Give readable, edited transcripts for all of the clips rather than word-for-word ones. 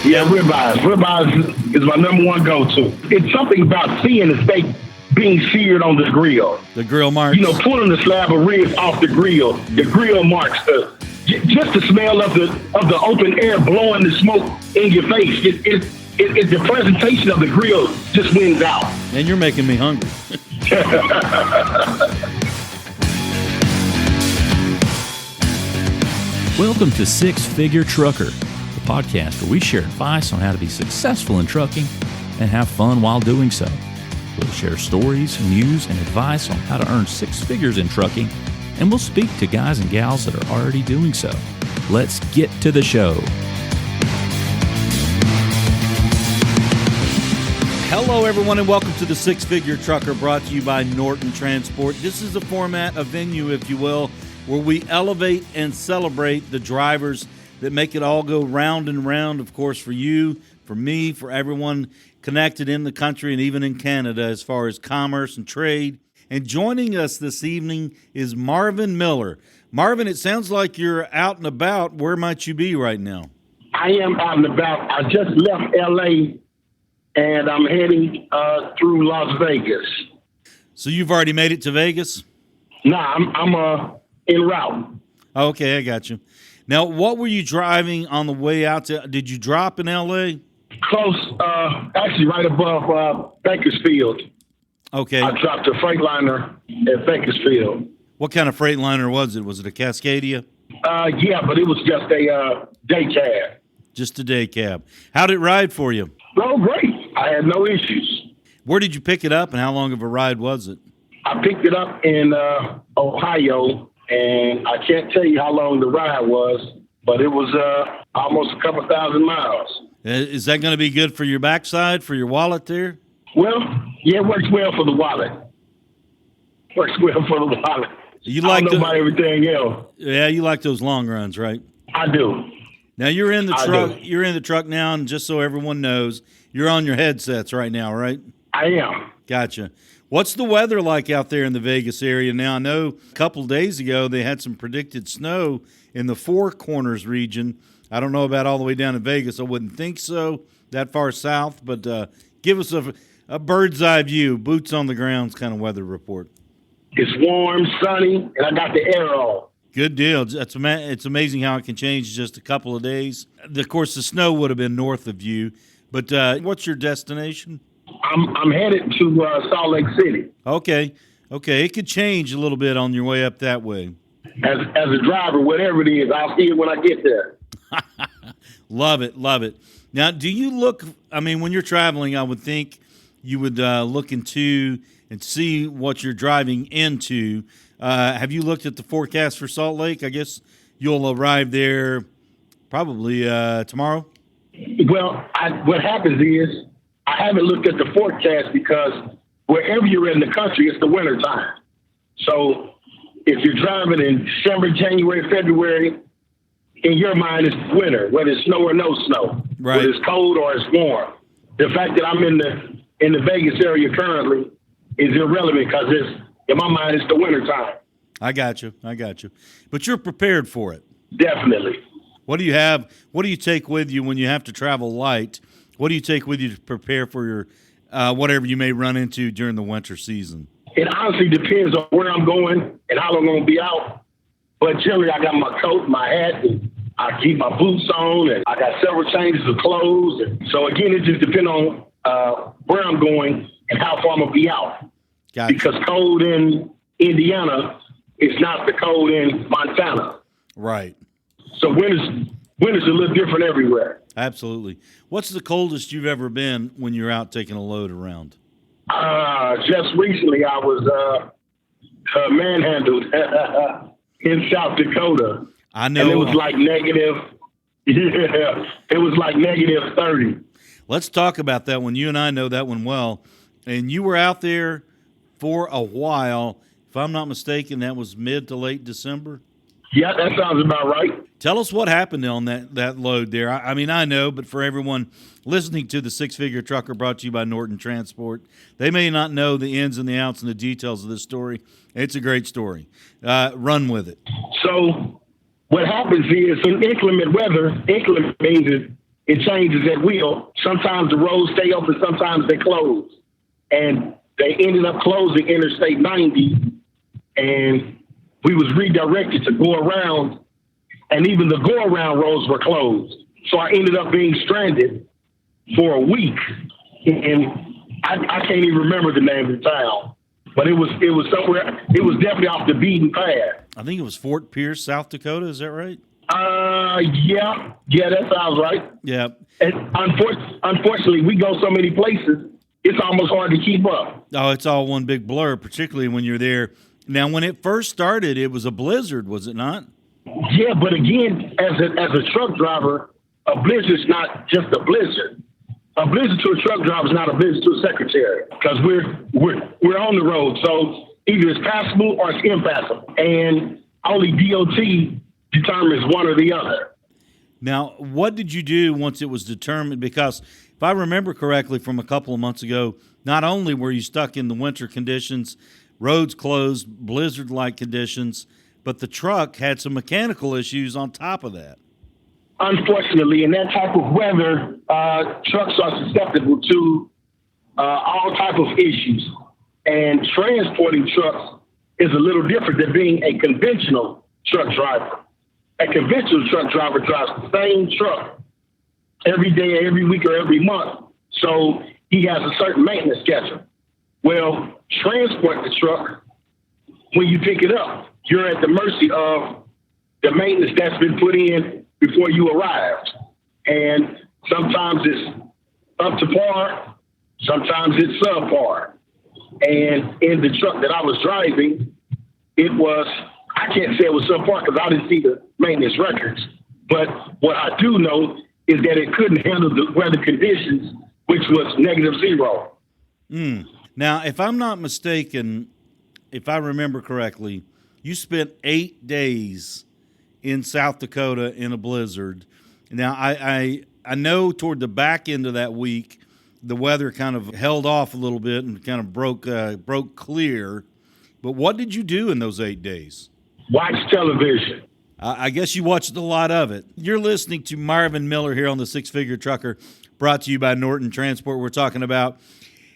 Yeah, ribeyes. Ribeyes is my number one go-to. It's something about seeing the steak being seared on the grill. The grill marks. You know, pulling the slab of ribs off the grill marks. Just the smell of the open air blowing the smoke in your face. It's the presentation of the grill just wins out. And you're making me hungry. Welcome to Six Figure Trucker, the podcast where we share advice on how to be successful in trucking and have fun while doing so. We'll share stories, news, and advice on how to earn six figures in trucking, and we'll speak to guys and gals that are already doing so. Let's get to the show. Hello, everyone, and welcome to the Six Figure Trucker, brought to you by Norton Transport. This is a format, a venue, if you will, where we elevate and celebrate the drivers that make it all go round and round, of course, for you, for me, for everyone connected in the country and even in Canada as far as commerce and trade. And joining us this evening is Marvin Miller. Marvin, it sounds like you're out and about. Where might you be right now? I am out and about. I just left L.A., and I'm heading through Las Vegas. So you've already made it to Vegas? Nah, I'm en route. Okay, I got you. Now, what were you driving on the way out to? Did you drop in L.A.? Close, actually right above Bakersfield. Okay. I dropped a Freightliner at Bakersfield. What kind of Freightliner was it? Was it a Cascadia? Yeah, but it was just a day cab. Just a day cab. How did it ride for you? Oh, great. I had no issues. Where did you pick it up, and how long of a ride was it? I picked it up in Ohio, and I can't tell you how long the ride was, but it was almost a couple thousand miles. Is that going to be good for your backside, for your wallet there? Well, yeah, it works well for the wallet. Works well for the wallet. You like I don't know about everything else. Yeah, you like those long runs, right? I do. Now you're in the truck. You're in the truck now, and just so everyone knows, you're on your headsets right now, right? I am. Gotcha. What's the weather like out there in the Vegas area now? I know a couple of days ago they had some predicted snow in the Four Corners region. I don't know about all the way down to Vegas. I wouldn't think so, that far south. But give us a bird's eye view, boots on the ground kind of weather report. It's warm, sunny, and I got the air on. Good deal. It's amazing how it can change in just a couple of days. Of course, the snow would have been north of you. But what's your destination? I'm headed to Salt Lake City. Okay. It could change a little bit on your way up that way. As a driver, whatever it is, I'll see it when I get there. Love it. Now, do you look, when you're traveling, I would think you would look into and see what you're driving into. Have you looked at the forecast for Salt Lake? I guess you'll arrive there probably tomorrow. Well, what happens is I haven't looked at the forecast because wherever you're in the country, it's the winter time. So if you're driving in December, January, February, in your mind, it's winter, whether it's snow or no snow, right. Whether it's cold or it's warm. The fact that I'm in the Vegas area currently is irrelevant because in my mind, it's the winter time. I got you. But you're prepared for it. Definitely. What do you have? What do you take with you when you have to travel light? What do you take with you to prepare for your whatever you may run into during the winter season? It honestly depends on where I'm going and how long I'm going to be out. But generally, I got my coat, my hat, and I keep my boots on, and I got several changes of clothes. And so, again, it just depends on where I'm going and how far I'm going to be out. Gotcha. Because cold in Indiana is not the cold in Montana. Right. So winter's a little different everywhere. Absolutely. What's the coldest you've ever been when you're out taking a load around? Just recently, I was manhandled in South Dakota. I know. And it was like negative. Yeah, it was like negative 30. Let's talk about that one. You and I know that one well. And you were out there for a while. If I'm not mistaken, that was mid to late December. Yeah, that sounds about right. Tell us what happened on that load there. I know, but for everyone listening to the Six Figure Trucker, brought to you by Norton Transport, they may not know the ins and the outs and the details of this story. It's a great story. Run with it. So what happens is in inclement weather, inclement means it changes at will. Sometimes the roads stay open, sometimes they close. And they ended up closing Interstate 90, and we was redirected to go around, and even the go around roads were closed. So I ended up being stranded for a week, and I can't even remember the name of the town, but it was somewhere. It was definitely off the beaten path. I think it was Fort Pierce, South Dakota. Is that right? Yeah, that sounds right. Yeah. And unfortunately, we go so many places, it's almost hard to keep up. Oh, it's all one big blur, particularly when you're there. Now, when it first started, it was a blizzard, was it not? Yeah, but again, as a truck driver, a blizzard's not just a blizzard. A blizzard to a truck driver is not a blizzard to a secretary, because we're on the road. So either it's passable or it's impassable, and only DOT determines one or the other. Now, what did you do once it was determined? Because if I remember correctly from a couple of months ago, not only were you stuck in the winter conditions, roads closed, blizzard-like conditions, but the truck had some mechanical issues on top of that. Unfortunately, in that type of weather, trucks are susceptible to all type of issues. And transporting trucks is a little different than being a conventional truck driver. A conventional truck driver drives the same truck every day, every week, or every month. So he has a certain maintenance schedule. Well, transport the truck, when you pick it up, you're at the mercy of the maintenance that's been put in before you arrived. And sometimes it's up to par, sometimes it's subpar. And in the truck that I was driving, I can't say it was subpar because I didn't see the maintenance records. But what I do know is that it couldn't handle the weather conditions, which was -0. Now, if I'm not mistaken, if I remember correctly, you spent 8 days in South Dakota in a blizzard. Now, I know toward the back end of that week, the weather kind of held off a little bit and kind of broke clear. But what did you do in those 8 days? Watch television. I guess you watched a lot of it. You're listening to Marvin Miller here on the Six Figure Trucker, brought to you by Norton Transport. We're talking about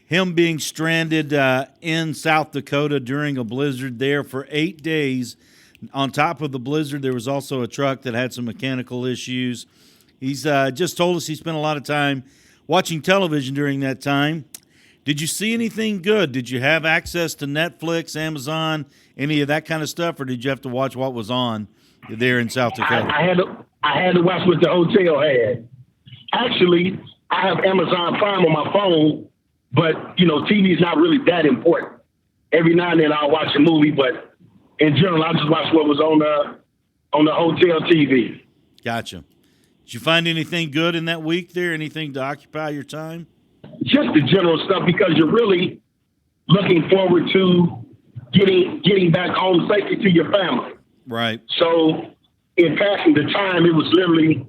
him being stranded in South Dakota during a blizzard there for 8 days. On top of the blizzard, there was also a truck that had some mechanical issues. He's just told us he spent a lot of time watching television during that time. Did you see anything good? Did you have access to Netflix, Amazon, any of that kind of stuff, or did you have to watch what was on there in South Dakota? I had to watch what the hotel had. Actually, I have Amazon Prime on my phone, but TV is not really that important. Every now and then I'll watch a movie, but in general, I just watch what was on the hotel TV. Gotcha. Did you find anything good in that week there? Anything to occupy your time? Just the general stuff, because you're really looking forward to getting back home safely to your family. Right. So in passing the time, it was literally,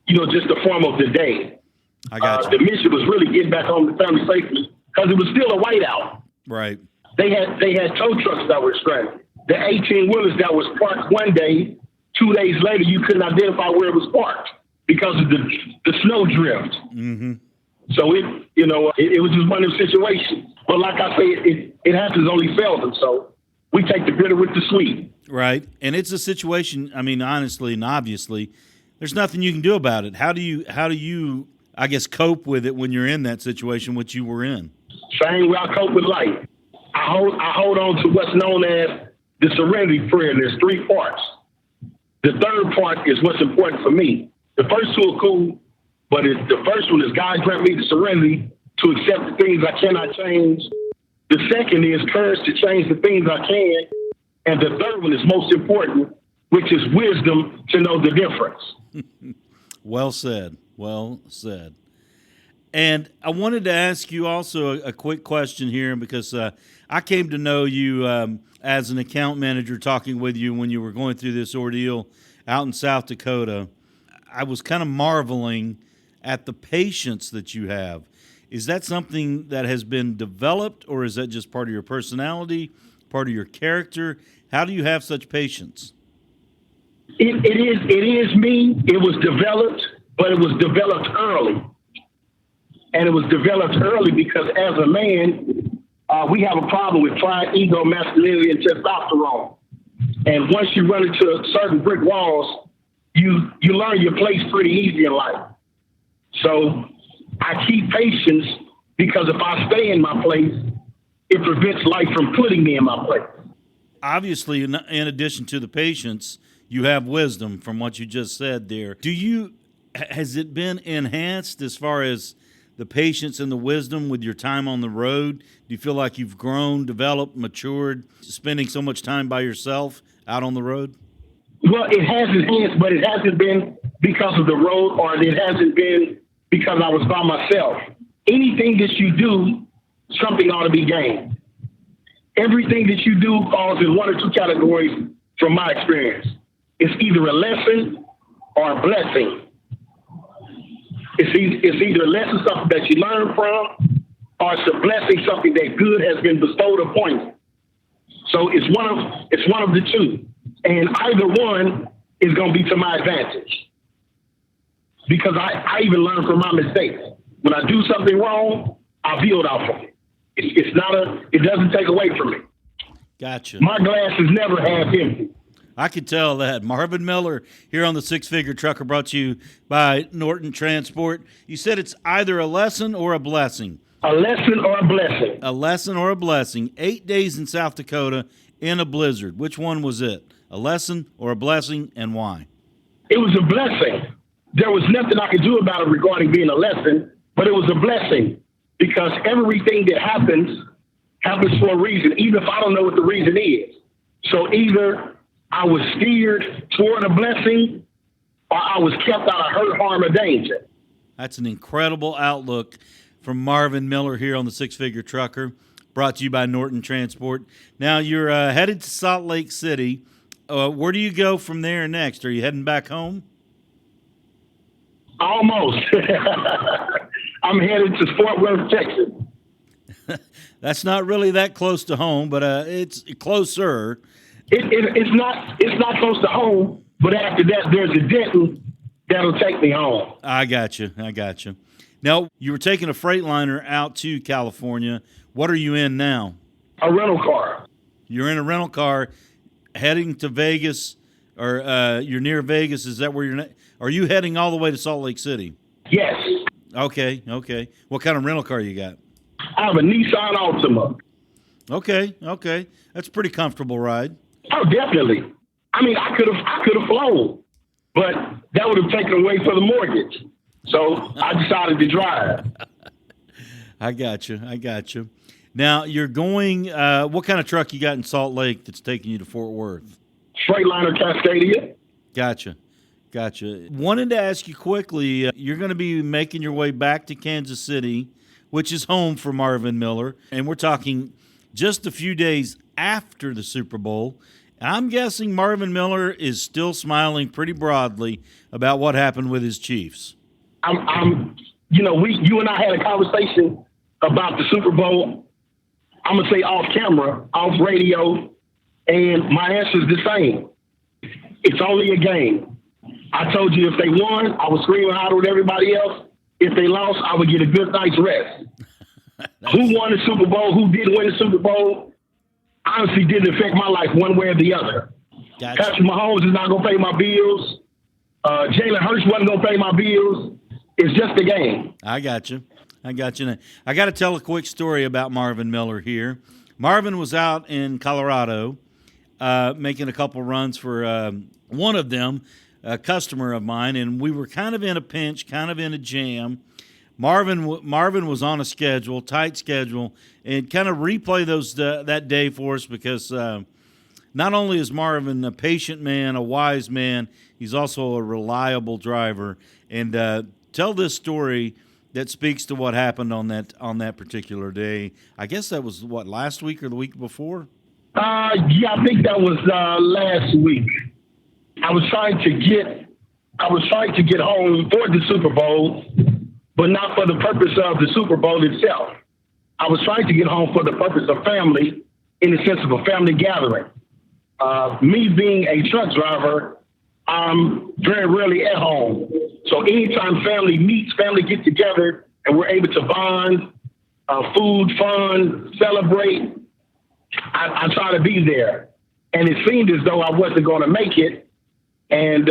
just the form of the day. I got you. The mission was really getting back home to family safely, because it was still a whiteout. Right. They had tow trucks that were stranded. The 18-wheelers that was parked one day, 2 days later, you couldn't identify where it was parked because of the snow drift. Mm-hmm. So it was just one of those situations. But like I say, it happens only seldom. So we take the bitter with the sweet. Right. And it's a situation, I mean, honestly and obviously, there's nothing you can do about it. How do you, I guess, cope with it when you're in that situation, which you were in? Same way I cope with life. I hold on to what's known as the Serenity Prayer. There's 3 parts. The third part is what's important for me. The first 2 are cool, but the first one is God grant me the serenity to accept the things I cannot change. The second is courage to change the things I can. And the third one is most important, which is wisdom to know the difference. Well said. Well said. And I wanted to ask you also a quick question here, because I came to know you as an account manager, talking with you when you were going through this ordeal out in South Dakota. I was kind of marveling at the patience that you have. Is that something that has been developed, or is that just part of your personality, part of your character? How do you have such patience? It is me. It was developed. but it was developed early. And it was developed early because as a man, we have a problem with pride, ego, masculinity, and testosterone. And once you run into certain brick walls, you learn your place pretty easy in life. So I keep patience because if I stay in my place, it prevents life from putting me in my place. Obviously, in addition to the patience, you have wisdom from what you just said there. Has it been enhanced as far as the patience and the wisdom with your time on the road? Do you feel like you've grown, developed, matured, spending so much time by yourself out on the road? Well, it has enhanced, but it hasn't been because of the road, or it hasn't been because I was by myself. Anything that you do, something ought to be gained. Everything that you do falls in one or two categories from my experience. It's either a lesson or a blessing. It's either a lesson, something that you learn from, or it's a blessing, something that good has been bestowed upon you. So it's one of the two. And either one is going to be to my advantage. Because I even learn from my mistakes. When I do something wrong, I build off of it. It doesn't take away from me. Gotcha. My glass is never half empty. I could tell that. Marvin Miller here on the Six Figure Trucker, brought to you by Norton Transport. You said it's either a lesson or a blessing. A lesson or a blessing. A lesson or a blessing. 8 days in South Dakota in a blizzard. Which one was it? A lesson or a blessing, and why? It was a blessing. There was nothing I could do about it regarding being a lesson, but it was a blessing because everything that happens for a reason, even if I don't know what the reason is. So either I was steered toward a blessing or I was kept out of hurt, harm, or danger. That's an incredible outlook from Marvin Miller here on the Six Figure Trucker, brought to you by Norton Transport. Now you're headed to Salt Lake City. Where do you go from there next? Are you heading back home? Almost. I'm headed to Fort Worth, Texas. That's not really that close to home, but it's closer. It's not close to home, but after that, there's a Denton that'll take me home. I got you. Now, you were taking a Freightliner out to California. What are you in now? A rental car. You're in a rental car heading to Vegas, or you're near Vegas. Is that where you're? Are you heading all the way to Salt Lake City? Yes. Okay. What kind of rental car you got? I have a Nissan Altima. Okay. That's a pretty comfortable ride. Oh, definitely. I mean, I could have flown, but that would have taken away for the mortgage. So I decided to drive. I got you. Now you're going. What kind of truck you got in Salt Lake that's taking you to Fort Worth? Freightliner Cascadia. Gotcha. Wanted to ask you quickly. You're going to be making your way back to Kansas City, which is home for Marvin Miller, and we're talking just a few days after the Super Bowl. And I'm guessing Marvin Miller is still smiling pretty broadly about what happened with his Chiefs. You and I had a conversation about the Super Bowl. I'm going to say off camera, off radio, and my answer is the same. It's only a game. I told you if they won, I would scream and holler with everybody else. If they lost, I would get a good night's rest. Who won the Super Bowl? Who didn't win the Super Bowl? Honestly, didn't affect my life one way or the other. Gotcha. Patrick Mahomes is not going to pay my bills. Jalen Hurts wasn't going to pay my bills. It's just a game. I got you. Now, I got to tell a quick story about Marvin Miller here. Marvin was out in Colorado making a couple runs for one of them, a customer of mine, and we were kind of in a pinch, kind of in a jam. Marvin was on a schedule, tight schedule, and kind of replay those that day for us because not only is Marvin a patient man, a wise man, he's also a reliable driver. And tell this story that speaks to what happened on that particular day. I guess that was last week or the week before. Yeah, I think that was last week. I was trying to get home for the Super Bowl, but not for the purpose of the Super Bowl itself. I was trying to get home for the purpose of family, in the sense of a family gathering. Me being a truck driver, I'm very rarely at home. So anytime family meets, family get together, and we're able to bond, food, fun, celebrate, I try to be there. And it seemed as though I wasn't going to make it. And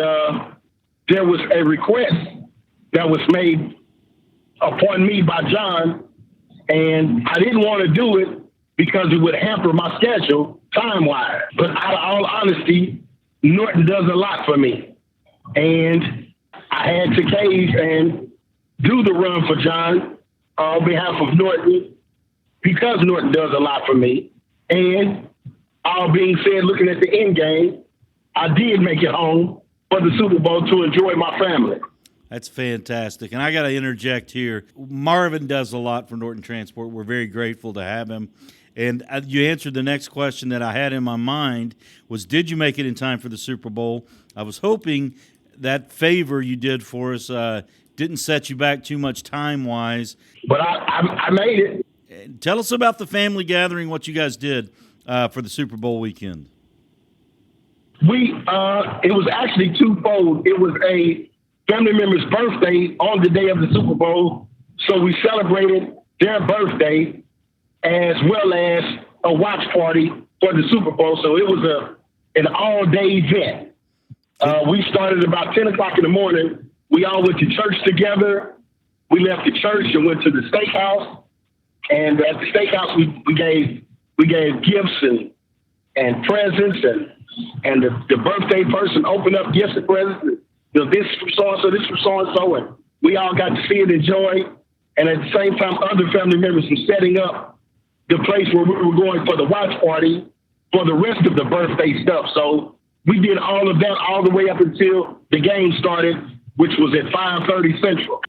there was a request that was made upon me by John, and I didn't want to do it because it would hamper my schedule time-wise. But out of all honesty, Norton does a lot for me. And I had to cave and do the run for John on behalf of Norton because Norton does a lot for me. And all being said, looking at the end game, I did make it home for the Super Bowl to enjoy my family. That's fantastic. And I got to interject here. Marvin does a lot for Norton Transport. We're very grateful to have him. And you answered the next question that I had in my mind was, did you make it in time for the Super Bowl? I was hoping that favor you did for us didn't set you back too much time-wise. But I made it. Tell us about the family gathering, what you guys did for the Super Bowl weekend. It was actually twofold. It was a family member's birthday on the day of the Super Bowl, so we celebrated their birthday as well as a watch party for the Super Bowl. So it was an all-day event. We started about 10 o'clock in the morning. We all went to church together. We left the church and went to the steakhouse. And at the steakhouse, we gave gifts and presents, and the birthday person opened up gifts and presents. This from so-and-so, this from so-and-so, and we all got to see and enjoy. And at the same time, other family members were setting up the place where we were going for the watch party for the rest of the birthday stuff. So we did all of that all the way up until the game started, which was at 5:30 Central.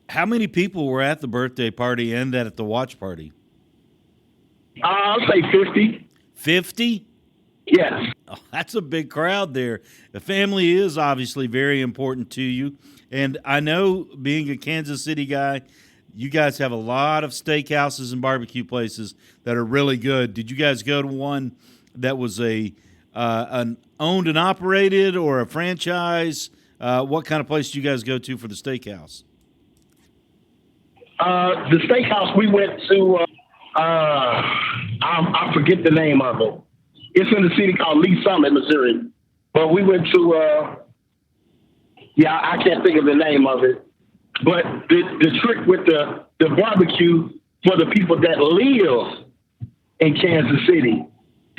How many people were at the birthday party and at the watch party? I'll say 50. 50? Yes. Oh, that's a big crowd there. The family is obviously very important to you. And I know, being a Kansas City guy, you guys have a lot of steakhouses and barbecue places that are really good. Did you guys go to one that was an owned and operated or a franchise? What kind of place did you guys go to for the steakhouse? The steakhouse we went to, I forget the name of it. It's in the city called Lee Summit, Missouri. But we went to, I can't think of the name of it. But the trick with the barbecue for the people that live in Kansas City,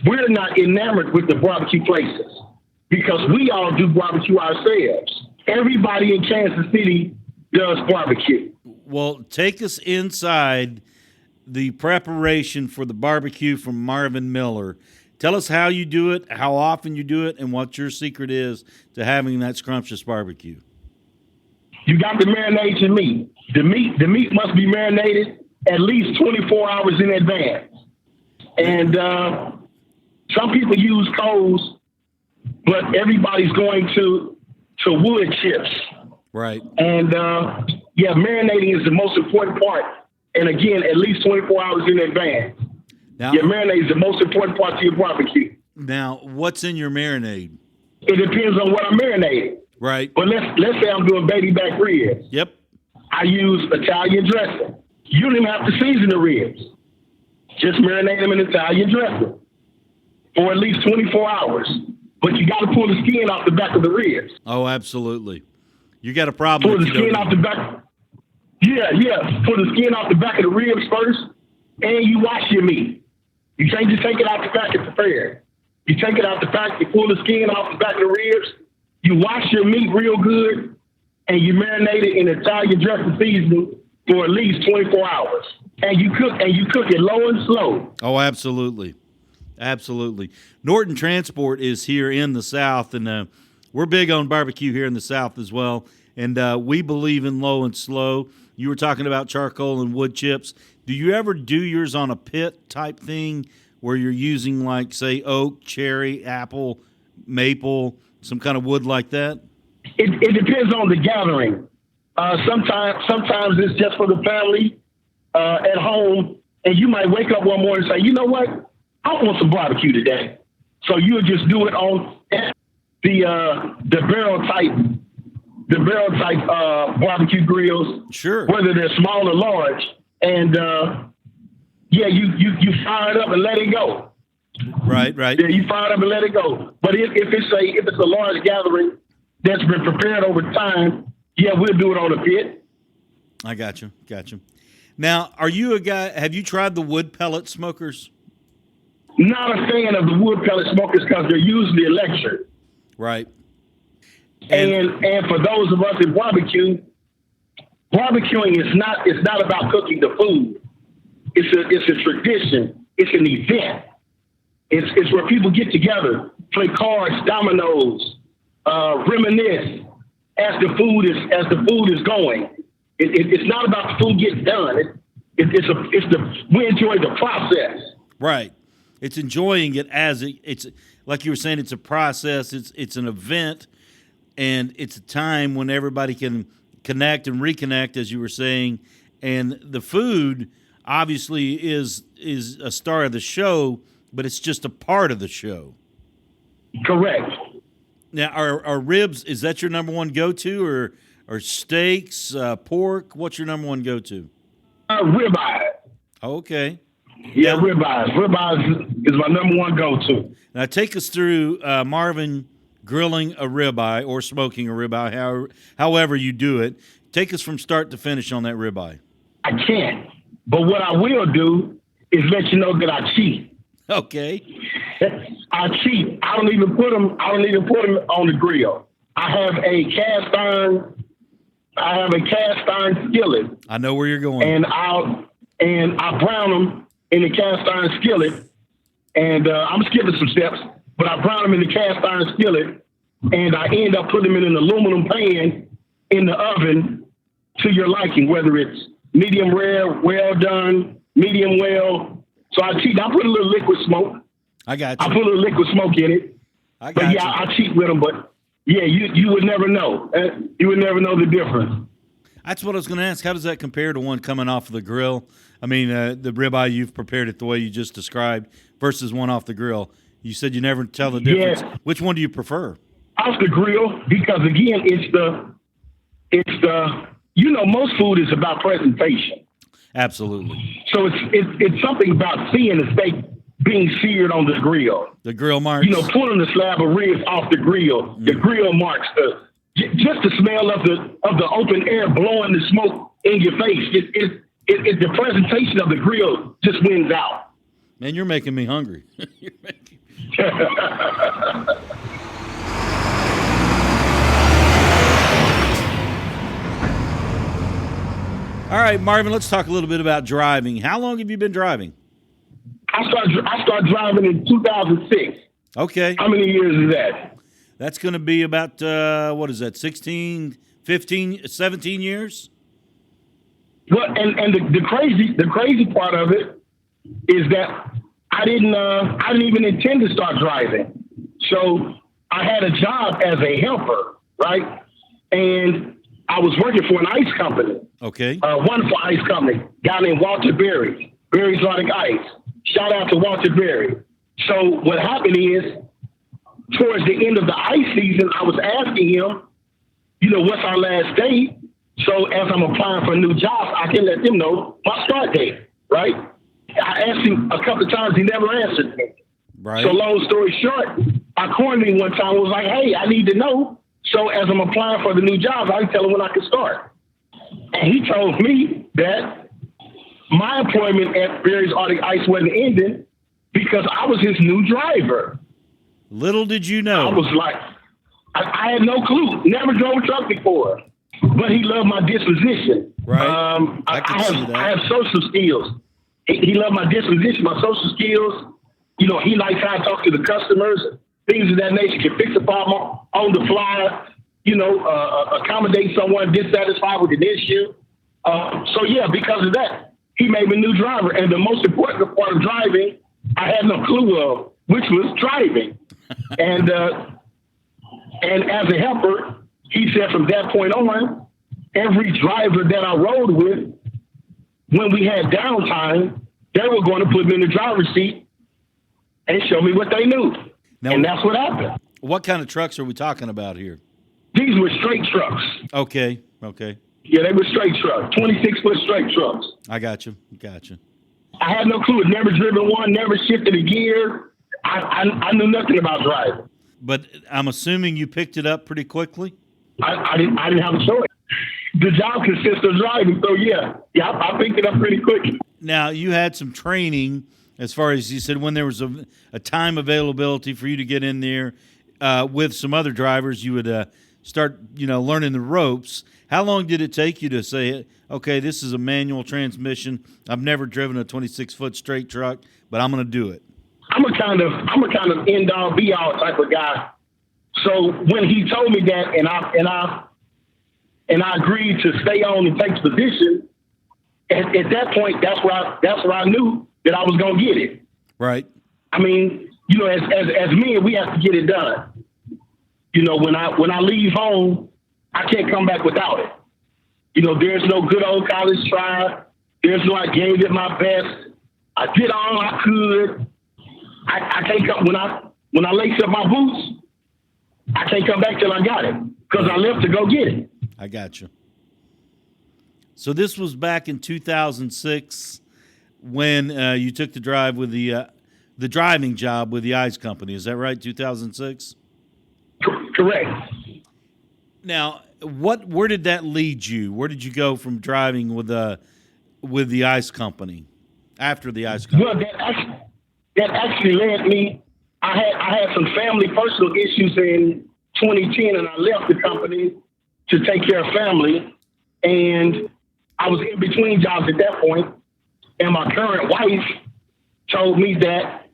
we're not enamored with the barbecue places because we all do barbecue ourselves. Everybody in Kansas City does barbecue. Well, take us inside the preparation for the barbecue from Marvin Miller. Tell us how you do it, how often you do it, and what your secret is to having that scrumptious barbecue. You got to marinate your meat. The meat must be marinated at least 24 hours in advance. And some people use coals, but everybody's going to wood chips. Right. And marinating is the most important part. And again, at least 24 hours in advance. Now, marinade is the most important part to your barbecue. Now, what's in your marinade? It depends on what I'm marinating. Right. But let's say I'm doing baby back ribs. Yep. I use Italian dressing. You don't even have to season the ribs. Just marinate them in Italian dressing for at least 24 hours. But you got to pull the skin off the back of the ribs. Oh, absolutely. You got a problem. Pull the skin off the back. Yeah. Pull the skin off the back of the ribs first, and you wash your meat. You can't just take it out the back and prepare it. You take it out the back, you pull the skin off the back of the ribs, you wash your meat real good, and you marinate it in Italian dressing seasoning for at least 24 hours. And you cook it low and slow. Oh, absolutely. Absolutely. Norton Transport is here in the South, and we're big on barbecue here in the South as well. And we believe in low and slow. You were talking about charcoal and wood chips. Do you ever do yours on a pit type thing where you're using, like, say, oak, cherry, apple, maple, some kind of wood like that? It depends on the gathering. Sometimes it's just for the family at home, and you might wake up one morning and say, you know what? I want some barbecue today. So you'll just do it on the barrel type barbecue grills. Sure. Whether they're small or large, and you fire it up and let it go. Right. Yeah, you fire it up and let it go. But if it's a large gathering that's been prepared over time, yeah, we'll do it on the pit. I got you. Now, are you a guy? Have you tried the wood pellet smokers? Not a fan of the wood pellet smokers because they're usually electric. Right. And for those of us in barbecuing is not about cooking the food. It's a tradition. It's an event. It's where people get together, play cards, dominoes, reminisce as the food is going. It's not about the food getting done. We enjoy the process. Right. It's enjoying it as it's like you were saying. It's a process. It's an event, and it's a time when everybody can connect and reconnect, as you were saying. And the food obviously is a star of the show, but it's just a part of the show. Correct. Now, are ribs? Is that your number one go-to, or steaks, pork? What's your number one go-to? Ribeye. Okay. Yeah, ribeyes. Ribeyes is my number one go-to. Now, take us through Marvin grilling a ribeye or smoking a ribeye, however you do it. Take us from start to finish on that ribeye. I can't, but what I will do is let you know that I cheat. Okay. I cheat. I don't even put them on the grill. I have a cast iron skillet. I know where you're going. And I brown them in the cast iron skillet. And I'm skipping some steps, but I brown them in the cast iron skillet, and I end up putting them in an aluminum pan in the oven to your liking, whether it's medium rare, well done, medium well. So I cheat. I put a little liquid smoke. I got you. I put a little liquid smoke in it. I cheat with them, but yeah, you would never know. You would never know the difference. That's what I was going to ask. How does that compare to one coming off of the grill? I mean, the ribeye, you've prepared it the way you just described versus one off the grill. You said you never tell the difference. Yeah. Which one do you prefer? Off the grill, because again, it's the most food is about presentation. Absolutely. So it's something about seeing the steak being seared on the grill. The grill marks. Pulling the slab of ribs off the grill. The grill marks. Just the smell of the open air blowing the smoke in your face. The presentation of the grill just wins out. Man, you're making me hungry. All right, Marvin, let's talk a little bit about driving. How long have you been driving? I started driving in 2006. Okay. How many years is that? That's going to be about, 16, 15, 17 years? Well, and the crazy part of it is that I didn't even intend to start driving. So I had a job as a helper, right? And I was working for an ice company. Okay. A wonderful ice company, guy named Walter Berry, Berry's Exotic Ice. Shout out to Walter Berry. So what happened is, towards the end of the ice season, I was asking him, what's our last date? So as I'm applying for new jobs, I can let them know my start date, right? I asked him a couple of times, he never answered me. Right. So long story short, I called him one time and was like, hey, I need to know. So as I'm applying for the new jobs, I can tell him when I can start. And he told me that my employment at Berry's Arctic Ice wasn't ending because I was his new driver. Little did you know. I was like, I had no clue. Never drove a truck before. But he loved my disposition. Right. I have social skills. He loved my disposition, my social skills. He likes how I talk to the customers, things of that nature. Can fix a problem on the fly, accommodate someone dissatisfied with an issue. So, because of that, he made me a new driver. And the most important part of driving, I had no clue of, which was driving. And as a helper, he said from that point on, every driver that I rode with, when we had downtime, they were going to put me in the driver's seat and show me what they knew. And that's what happened. What kind of trucks are we talking about here? These were straight trucks. Okay. Yeah, they were straight trucks, 26-foot straight trucks. I got you. I had no clue. Never driven one, never shifted a gear. I knew nothing about driving. But I'm assuming you picked it up pretty quickly? I didn't have a choice. The job consists of driving, so I picked it up pretty quick. Now, you had some training, as far as you said, when there was a time availability for you to get in there with some other drivers, you would start, learning the ropes. How long did it take you to say, okay, this is a manual transmission. I've never driven a 26-foot straight truck, but I'm going to do it? I'm a kind of end all be all type of guy. So when he told me that, and I agreed to stay on and take the position, at that point, that's where I knew that I was gonna get it. Right. I mean, as men, we have to get it done. When I leave home, I can't come back without it. There's no good old college try. There's no I gave it my best. I did all I could. I can't come when I lace up my boots. I can't come back till I got it because I left to go get it. I got you. So this was back in 2006 when you took the drive with the driving job with the ice company. Is that right? 2006. Correct. Now, where did that lead you? Where did you go from driving with the ice company after the ice company? Well, that actually led me. I had some family personal issues in 2010, and I left the company to take care of family. And I was in between jobs at that point, and my current wife told me that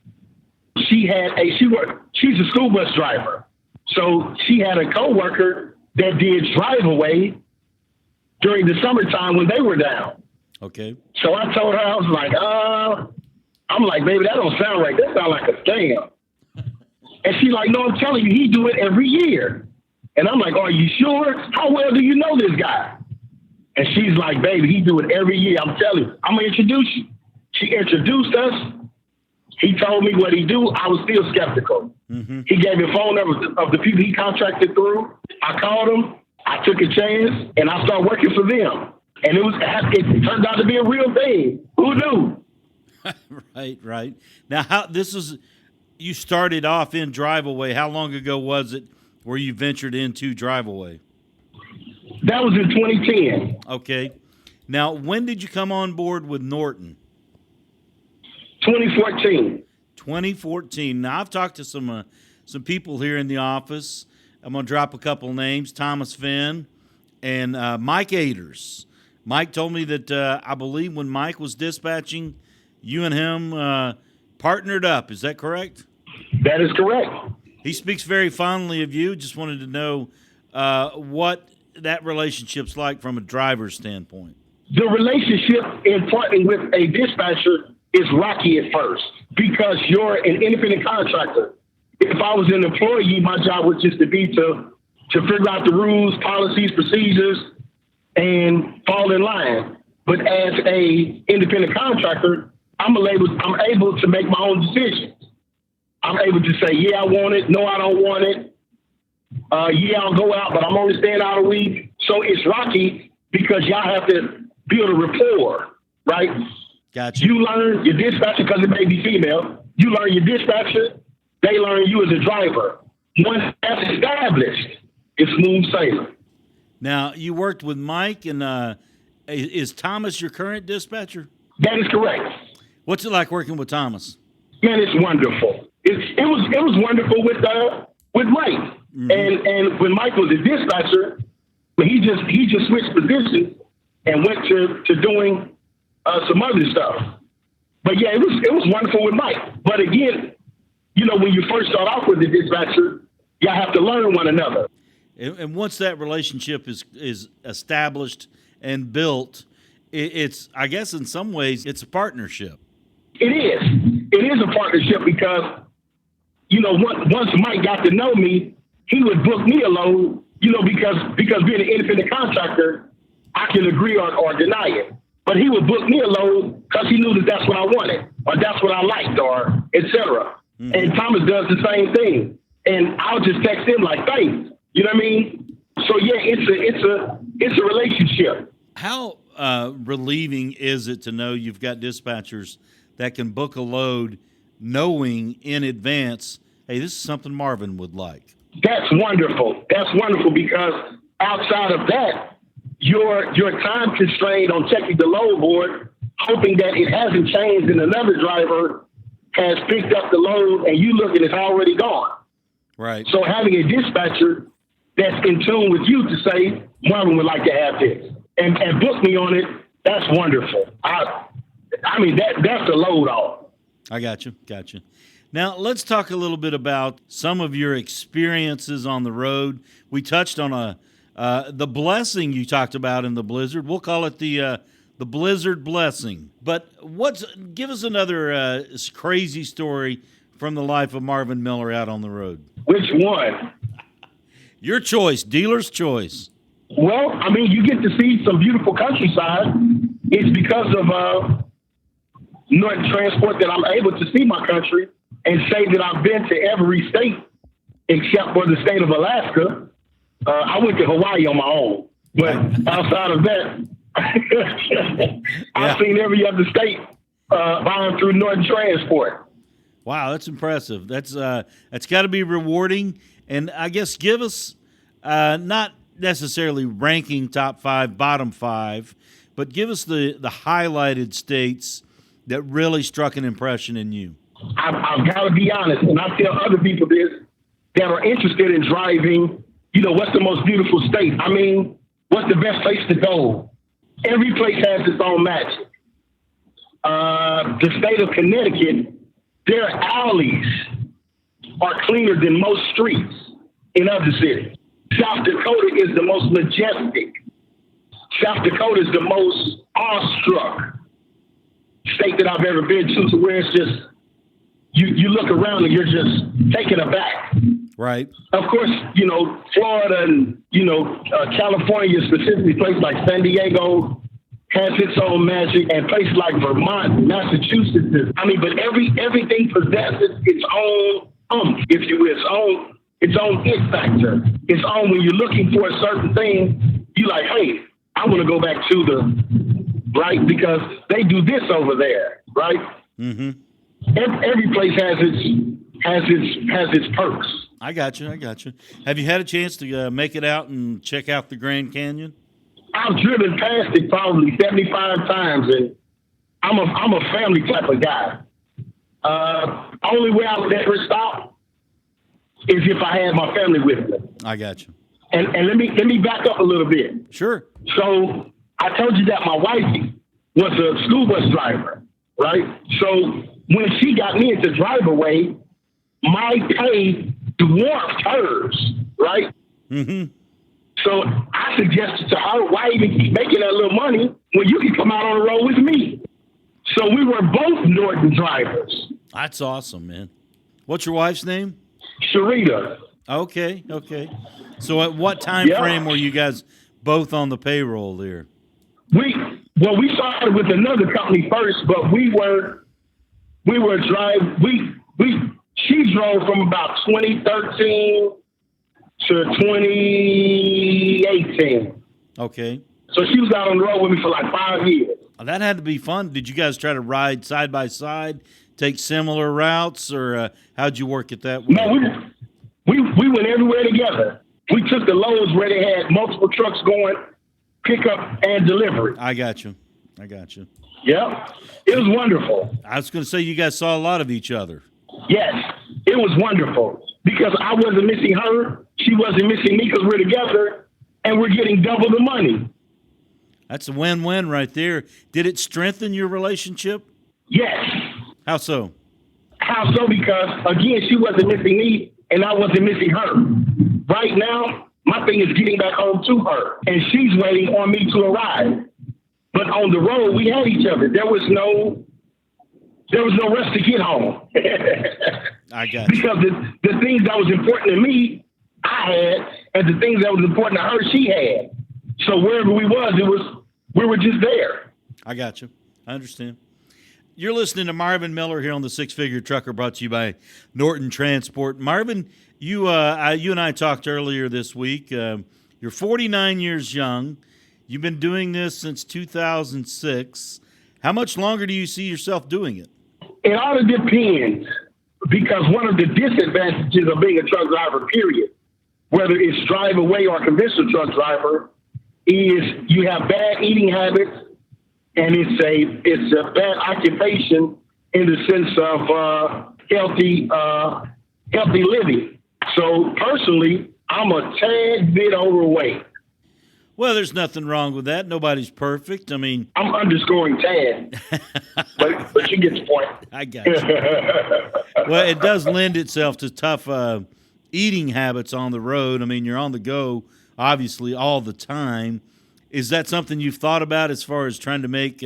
she's a school bus driver. So she had a coworker that did driveaway during the summertime when they were down. Okay. So I told her, I was like, I'm like, baby, that don't sound right. That sounds like a scam. And she's like, no, I'm telling you, he do it every year. And I'm like, are you sure? How well do you know this guy? And she's like, baby, he do it every year. I'm telling you, I'm going to introduce you. She introduced us. He told me what he do. I was still skeptical. Mm-hmm. He gave me phone numbers of the people he contracted through. I called him. I took a chance, and I started working for them. And it turned out to be a real thing. Who knew? Right. Now, you started off in driveaway. How long ago was it where you ventured into driveaway? That was in 2010. Okay. Now, when did you come on board with Norton? 2014. 2014. Now, I've talked to some people here in the office. I'm going to drop a couple names, Thomas Finn and Mike Aders. Mike told me that I believe when Mike was dispatching, you and him partnered up. Is that correct? That is correct. He speaks very fondly of you. Just wanted to know what that relationship's like from a driver's standpoint. The relationship in partnering with a dispatcher is rocky at first because you're an independent contractor. If I was an employee, my job was just to figure out the rules, policies, procedures, and fall in line. But as a independent contractor, I'm able to make my own decisions. I'm able to say, yeah, I want it. No, I don't want it. Yeah, I'll go out, but I'm only staying out a week. So it's rocky because y'all have to build a rapport, right? Gotcha. You learn your dispatcher because it may be female. You learn your dispatcher. They learn you as a driver. Once that's established, it's smooth sailing. Now, you worked with Mike, and is Thomas your current dispatcher? That is correct. What's it like working with Thomas? Man, it's wonderful. It was wonderful with Mike. Mm-hmm. And when Mike was a dispatcher, he just switched positions and went to doing some other stuff. But yeah, it was wonderful with Mike. But again, when you first start off with the dispatcher, you have to learn one another. And once that relationship is established and built, it's, I guess in some ways, it's a partnership. It is. It is a partnership because, once Mike got to know me, he would book me a load, because being an independent contractor, I can agree or deny it. But he would book me a load because he knew that that's what I wanted or that's what I liked or et cetera. Mm-hmm. And Thomas does the same thing. and I'll just text him like, thanks. You know what I mean? So yeah, it's a relationship. How relieving is it to know you've got dispatchers that can book a load knowing in advance, hey, this is something Marvin would like? That's wonderful. That's wonderful, because outside of that, you're time constrained on checking the load board, hoping that it hasn't changed and another driver has picked up the load and you look and it's already gone. Right. So having a dispatcher that's in tune with you to say, Marvin would like to have this and book me on it, that's wonderful. I mean, that's a load off. I got you. Now, let's talk a little bit about some of your experiences on the road. We touched on the blessing you talked about in the blizzard. We'll call it the blizzard blessing. But give us another crazy story from the life of Marvin Miller out on the road. Which one? Your choice, dealer's choice. Well, I mean, you get to see some beautiful countryside. It's because of Norton Transport that I'm able to see my country and say that I've been to every state except for the state of Alaska. I went to Hawaii on my own, but outside of that, I've seen every other state buying through Norton Transport. Wow, that's impressive. That's got to be rewarding. And I guess give us not necessarily ranking top 5, bottom 5, but give us the highlighted states that really struck an impression in you. I've got to be honest, and I tell other people this that are interested in driving, what's the most beautiful state? I mean, what's the best place to go? Every place has its own magic. The state of Connecticut, their alleys are cleaner than most streets in other cities. South Dakota is the most majestic. South Dakota is the most awestruck state that I've ever been to where it's just, you look around and you're just taken aback. Right. Of course, Florida and, California, specifically places like San Diego, has its own magic, and places like Vermont, Massachusetts. But everything possesses its own if you will, its own it factor. It's own when you're looking for a certain thing, you're like, hey, I want to go back to the right because they do this over there, right? Mm-hmm. Every place has its perks. I got you. Have you had a chance to make it out and check out the Grand Canyon? I've driven past it probably 75 times, and I'm a family type of guy. Only way I would ever stop is if I had my family with me. I got you. And let me back up a little bit. Sure. So I told you that my wife was a school bus driver, right? So when she got me into Driveaway, my pay dwarfed hers, right? Mm-hmm. So I suggested to her, why even keep making that little money when you can come out on the road with me? So we were both Norton drivers. That's awesome, man. What's your wife's name? Sharita. Okay. So at what time frame were you guys both on the payroll there? We started with another company first, but she drove from about 2013 to 2018. Okay. So she was out on the road with me for like 5 years. That had to be fun. Did you guys try to ride side by side, take similar routes, or how'd you work it that way? No, we went everywhere together. We took the loads where they had multiple trucks going, pickup and delivery. I got you. Yeah, it was wonderful. I was going to say you guys saw a lot of each other. Yes, it was wonderful because I wasn't missing her. She wasn't missing me because we're together and we're getting double the money. That's a win-win right there. Did it strengthen your relationship? Yes. How so? Because, again, she wasn't missing me and I wasn't missing her. Right now, my thing is getting back home to her, and she's waiting on me to arrive. But on the road, we had each other. There was no rush to get home. I got you. Because the things that was important to me, I had, and the things that was important to her, she had. So wherever we were just there. I got you. I understand. You're listening to Marvin Miller here on the Six Figure Trucker, brought to you by Norton Transport. Marvin, you and I talked earlier this week. You're 49 years young. You've been doing this since 2006. How much longer do you see yourself doing it? It all depends, because one of the disadvantages of being a truck driver, period, whether it's drive away or conventional truck driver, is you have bad eating habits, and it's a bad occupation in the sense of healthy living. So personally, I'm a tad bit overweight. Well, there's nothing wrong with that. Nobody's perfect. I mean, I'm underscoring tad, but you get the point. I got you. Well, it does lend itself to tough eating habits on the road. I mean, you're on the go, obviously, all the time. Is that something you've thought about as far as trying to make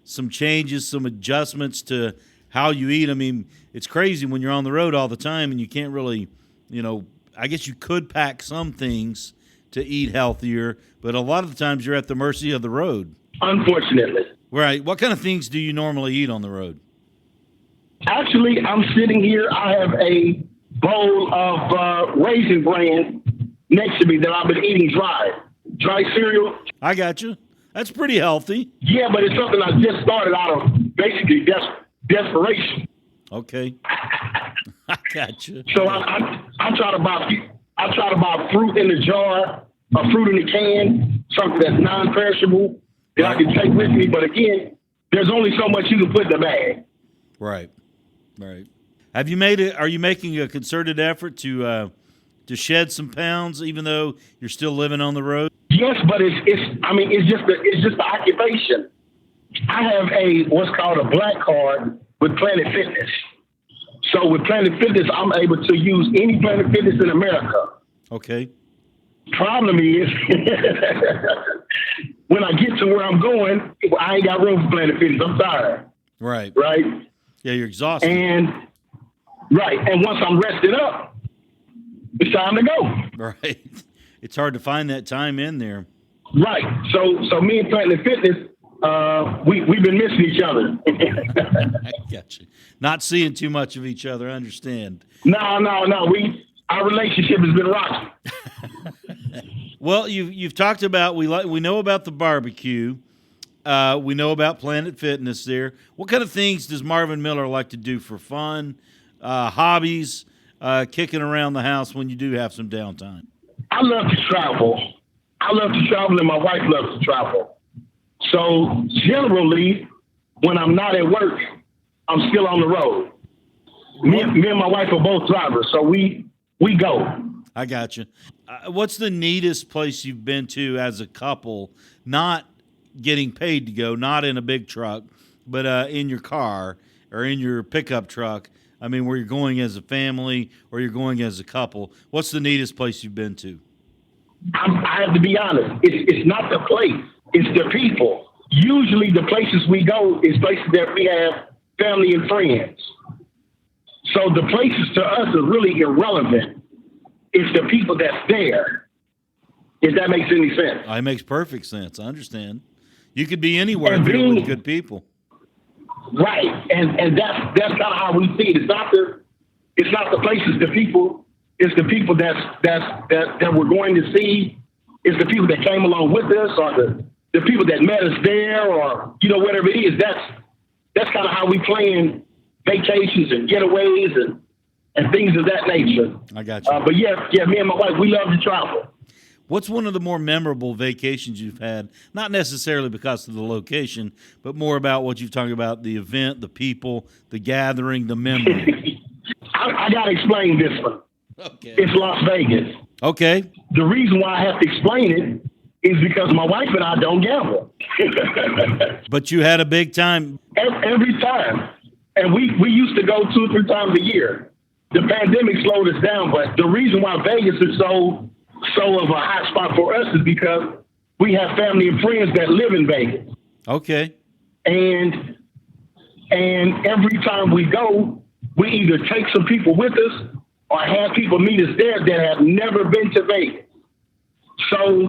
some changes, some adjustments to how you eat? I mean, it's crazy when you're on the road all the time and you can't really, I guess you could pack some things to eat healthier, but a lot of the times you're at the mercy of the road. Unfortunately. Right. What kind of things do you normally eat on the road? Actually, I'm sitting here. I have a bowl of Raisin Bran next to me that I've been eating dry cereal. I got you. That's pretty healthy. Yeah, but it's something I just started out of basically desperation. Okay. I got you. So I try to buy fruit in the jar, a fruit in the can, something that's non-perishable that I can take with me. But again, there's only so much you can put in the bag. Right. Have you made it? Are you making a concerted effort to shed some pounds, even though you're still living on the road? Yes, but it's just the occupation. I have what's called a black card with Planet Fitness. So with Planet Fitness, I'm able to use any Planet Fitness in America. Okay. Problem is, when I get to where I'm going, I ain't got room for Planet Fitness. I'm tired. Right. Yeah, you're exhausted. And once I'm rested up, it's time to go. Right. It's hard to find that time in there. Right. So me and Planet Fitness, we've been missing each other. I got you. Not seeing too much of each other. I understand. No. Our relationship has been rocky. Well, you've talked about we know about the barbecue. We know about Planet Fitness there. What kind of things does Marvin Miller like to do for fun, hobbies, kicking around the house when you do have some downtime? I love to travel. And my wife loves to travel. So generally, when I'm not at work, I'm still on the road. Me and my wife are both drivers, so we go. I got you. What's the neatest place you've been to as a couple, not getting paid to go, not in a big truck, but in your car or in your pickup truck? I mean, where you're going as a family or you're going as a couple. What's the neatest place you've been to? I have to be honest. It's not the place. It's the people. Usually the places we go is places that we have family and friends. So the places to us are really irrelevant. It's the people that's there, if that makes any sense. It makes perfect sense. I understand. You could be anywhere if you're with good people. Right. And that's kind of how we see it. It's not the places, the people. It's the people that we're going to see. It's the people that came along with us, or the people that met us there, or whatever it is. That's kind of how we plan vacations and getaways and things of that nature. I got you. But yeah, me and my wife, we love to travel. What's one of the more memorable vacations you've had? Not necessarily because of the location, but more about what you've talked about, the event, the people, the gathering, the memory. I got to explain this one. Okay. It's Las Vegas. Okay. The reason why I have to explain it is because my wife and I don't gamble. But you had a big time. Every time. And we used to go 2 or 3 times a year. The pandemic slowed us down, but the reason why Vegas is so of a hot spot for us is because we have family and friends that live in Vegas. Okay. And every time we go, we either take some people with us or have people meet us there that have never been to Vegas. So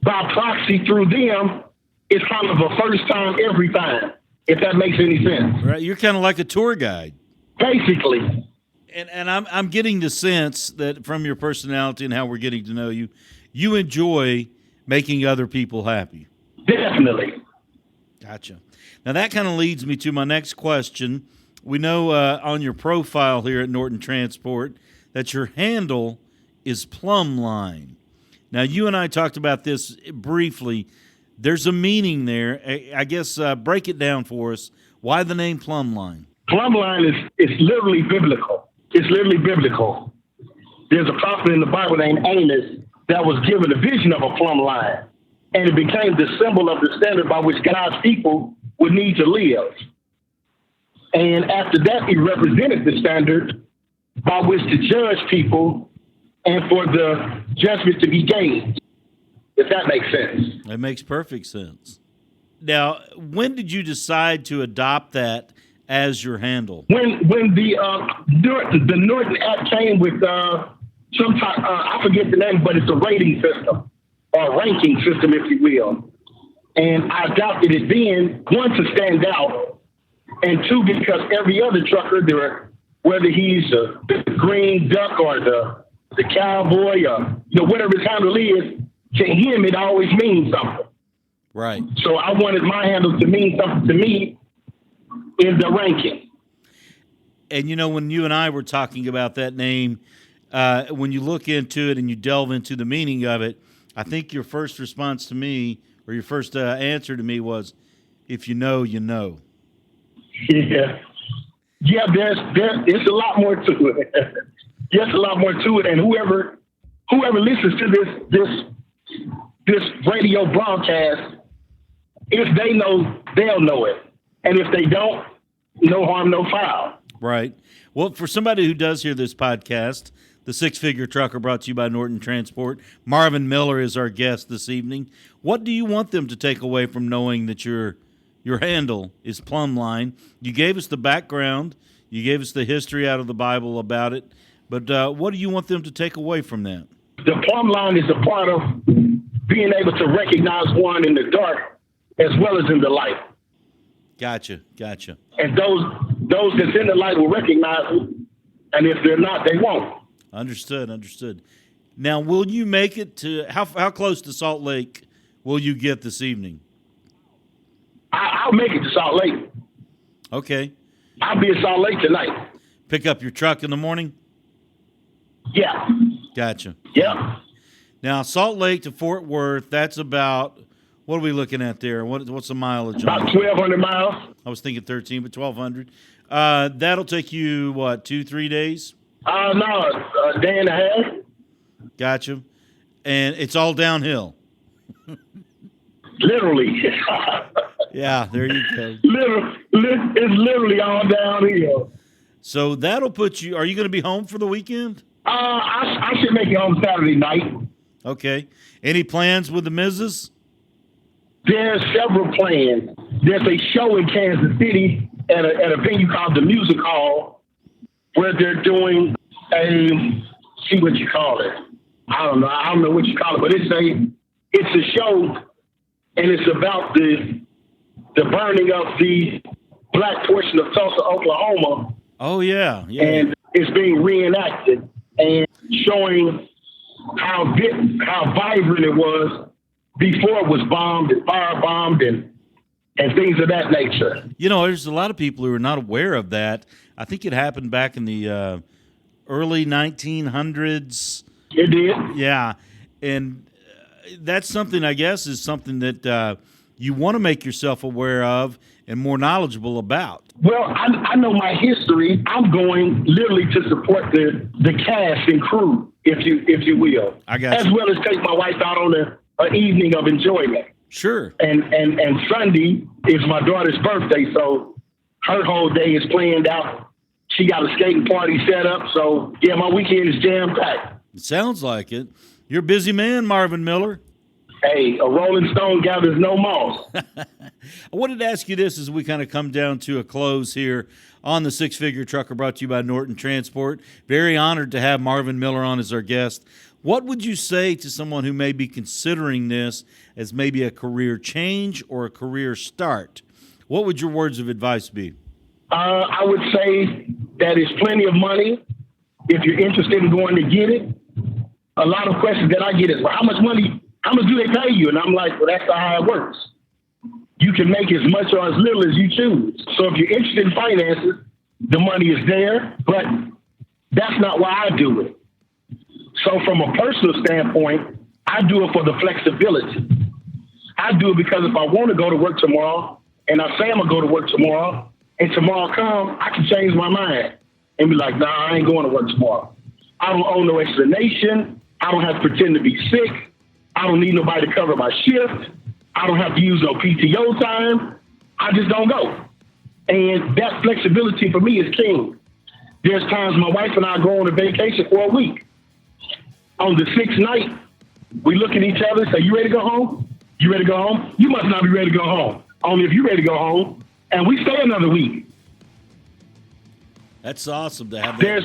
by proxy through them, it's kind of a first time every time. if that makes any sense. Right. You're kind of like a tour guide. Basically. And I'm getting the sense that from your personality and how we're getting to know you, you enjoy making other people happy. Definitely. Gotcha. Now that kind of leads me to my next question. We know on your profile here at Norton Transport that your handle is Plumbline. Now you and I talked about this briefly. There's a meaning there. I guess break it down for us. Why the name Plumbline? Plumbline is literally biblical. It's literally biblical. There's a prophet in the Bible named Amos that was given a vision of a plumb line, and it became the symbol of the standard by which God's people would need to live. And after that, he represented the standard by which to judge people and for the judgment to be gained, if that makes sense. That makes perfect sense. Now, when did you decide to adopt that as your handle? When the Norton app came with some type, I forget the name, but it's a rating system or ranking system, if you will. And I adopted it then, one, to stand out, and two, because every other trucker, whether he's the green duck or the cowboy or whatever his handle is, to him it always means something. Right. So I wanted my handle to mean something to me in the ranking. And when you and I were talking about that name, when you look into it and you delve into the meaning of it, I think your first response to me, or your first answer to me was, if you know, you know. Yeah. Yeah, there's a lot more to it. There's a lot more to it. And whoever listens to this radio broadcast, if they know, they'll know it. And if they don't, no harm, no foul. Right. Well, for somebody who does hear this podcast, the Six Figure Trucker brought to you by Norton Transport, Marvin Miller is our guest this evening. What do you want them to take away from knowing that your handle is Plumbline? You gave us the background. You gave us the history out of the Bible about it. But what do you want them to take away from that? The Plumbline is a part of being able to recognize one in the dark as well as in the light. Gotcha. And those that's in the light will recognize it, and if they're not, they won't. Understood. Now, will you make it to how close to Salt Lake will you get this evening? I'll make it to Salt Lake. Okay. I'll be in Salt Lake tonight. Pick up your truck in the morning? Yeah. Gotcha. Yeah. Now, Salt Lake to Fort Worth, that's about, what are we looking at there? What's the mileage? About 1,200 miles. I was thinking 13, but 1,200. That'll take you, 2-3 days? No, a day and a half. Gotcha. And it's all downhill. Literally. Yeah, there you go. It's literally all downhill. So that'll put you, are you going to be home for the weekend? I should make it home Saturday night. Okay. Any plans with the missus? There's several plans. There's a show in Kansas City at a venue called the Music Hall where they're doing see what you call it. I don't know what you call it, but it's a show, and it's about the burning of the black portion of Tulsa, Oklahoma. Oh yeah. And it's being reenacted and showing how vibrant it was before it was bombed and firebombed and things of that nature. There's a lot of people who are not aware of that. I think it happened back in the early 1900s. It did. Yeah. And that's something, I guess, is something that you want to make yourself aware of and more knowledgeable about. Well, I know my history. I'm going literally to support the cast and crew, if you will. I got as you. well as take my wife out on an evening of enjoyment. Sure. And Sunday is my daughter's birthday, so her whole day is planned out. She got a skating party set up, so yeah, my weekend is jam-packed. It sounds like it. You're a busy man, Marvin Miller. Hey, a Rolling Stone gathers no moss. I wanted to ask you this as we kind of come down to a close here on the Six Figure Trucker brought to you by Norton Transport. Very honored to have Marvin Miller on as our guest. What would you say to someone who may be considering this as maybe a career change or a career start? What would your words of advice be? I would say that it's plenty of money if you're interested in going to get it. A lot of questions that I get is, well, how much do they pay you? And I'm like, well, that's not how it works. You can make as much or as little as you choose. So if you're interested in finances, the money is there, but that's not why I do it. So from a personal standpoint, I do it for the flexibility. I do it because if I want to go to work tomorrow, and I say I'm going to go to work tomorrow, and tomorrow comes, I can change my mind and be like, nah, I ain't going to work tomorrow. I don't owe no explanation. I don't have to pretend to be sick. I don't need nobody to cover my shift. I don't have to use no PTO time. I just don't go. And that flexibility for me is king. There's times my wife and I go on a vacation for a week. On the 6th night, we look at each other and say, you ready to go home? You ready to go home? You must not be ready to go home. Only if you're ready to go home. And we stay another week. That's awesome to have that.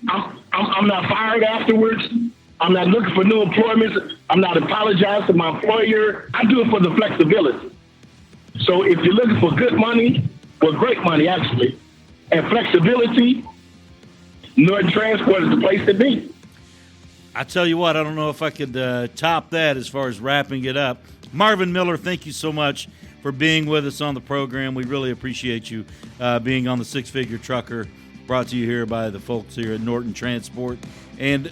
I'm not fired afterwards. I'm not looking for new employment. I'm not apologizing to my employer. I do it for the flexibility. So if you're looking for good money, well, great money actually, and flexibility, Norton Transport is the place to be. I tell you what, I don't know if I could top that as far as wrapping it up. Marvin Miller, thank you so much for being with us on the program. We really appreciate you being on the Six Figure Trucker, brought to you here by the folks here at Norton Transport. And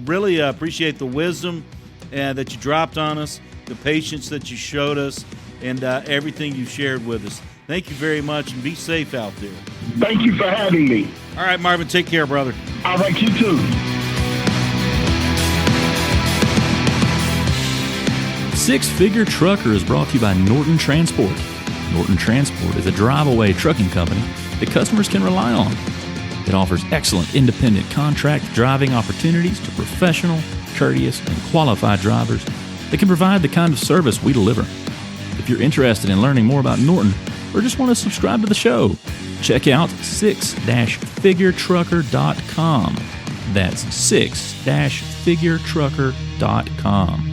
really appreciate the wisdom that you dropped on us, the patience that you showed us, and everything you shared with us. Thank you very much, and be safe out there. Thank you for having me. All right, Marvin, take care, brother. All right, you too. Six Figure Trucker is brought to you by Norton Transport. Norton Transport is a drive-away trucking company that customers can rely on. It offers excellent independent contract driving opportunities to professional, courteous, and qualified drivers that can provide the kind of service we deliver. If you're interested in learning more about Norton or just want to subscribe to the show, check out 6-figuretrucker.com. That's 6-figuretrucker.com.